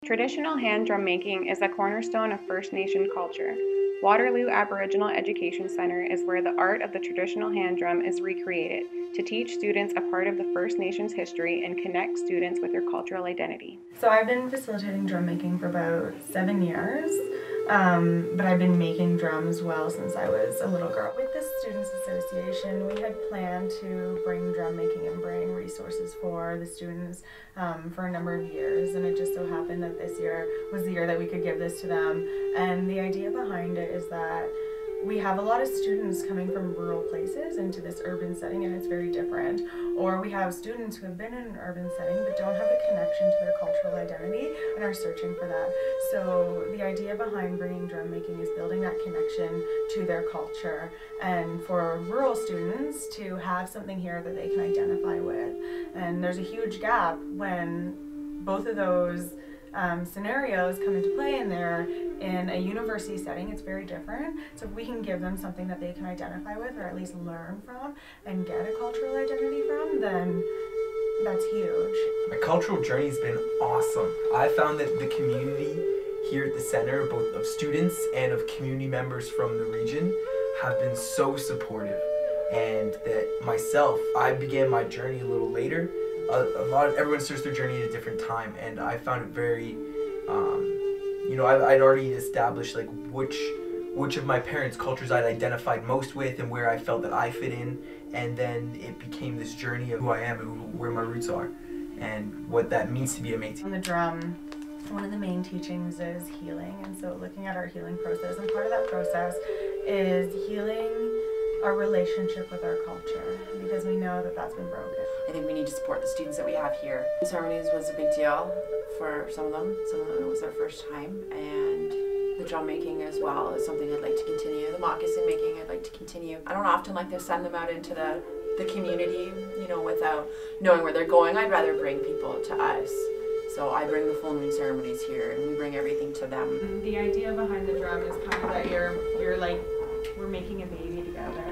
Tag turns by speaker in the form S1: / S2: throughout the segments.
S1: Traditional hand drum making is a cornerstone of First Nation culture. Waterloo Aboriginal Education Center is where the art of the traditional hand drum is recreated to teach students a part of the First Nations history and connect students with their cultural identity.
S2: So I've been facilitating drum making for about 7 years, but I've been making drums well since I was a little girl. With the Students Association, we had planned to bring drum making and bring resources for the students for a number of years, and it just so happened that this year was the year that we could give this to them. And the idea behind it is that we have a lot of students coming from rural places into this urban setting, and it's very different. Or we have students who have been in an urban setting but don't have a connection to their cultural identity and are searching for that. So the idea behind bringing drum making is building that connection to their culture, and for rural students to have something here that they can identify with. And there's a huge gap when both of those scenarios come into play, and they're in a university setting. It's very different. So if we can give them something that they can identify with, or at least learn from and get a cultural identity from, then that's huge.
S3: My cultural journey has been awesome. I found that the community here at the center, both of students and of community members from the region, have been so supportive. And that myself, I began my journey a little later. Everyone starts their journey at a different time, and I found it very, I'd already established like which of my parents' cultures I'd identified most with and where I felt that I fit in, and then it became this journey of who I am and where my roots are and what that means to be a Métis.
S2: On the drum, one of the main teachings is healing, and so looking at our healing process, and part of that process is healing our relationship with our culture, because we know that that's been broken.
S4: I think we need to support the students that we have here. Ceremonies was a big deal for some of them it was their first time, and the drum making as well is something I'd like to continue. The moccasin making I'd like to continue. I don't often like to send them out into the community, without knowing where they're going. I'd rather bring people to us. So I bring the full moon ceremonies here, and we bring everything to them.
S2: The idea behind the drum is kind of that you're like, we're making a baby together.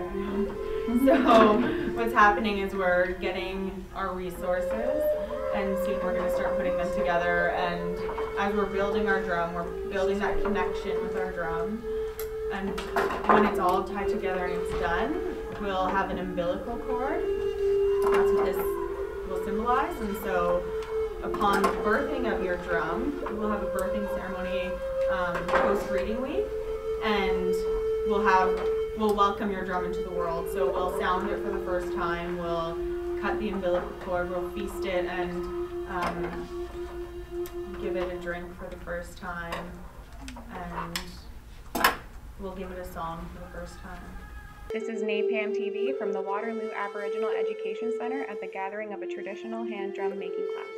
S2: So what's happening is we're getting our resources, and soon we're going to start putting them together, and as we're building our drum, we're building that connection with our drum, and when it's all tied together and it's done, we'll have an umbilical cord. That's what this will symbolize. And so upon the birthing of your drum, we'll have a birthing ceremony post-reading week, and we'll welcome your drum into the world. So we'll sound it for the first time, we'll cut the umbilical cord, we'll feast it, and give it a drink for the first time, and we'll give it a song for the first time.
S1: This is NAPAM TV from the Waterloo Aboriginal Education Center at the gathering of a traditional hand drum making class.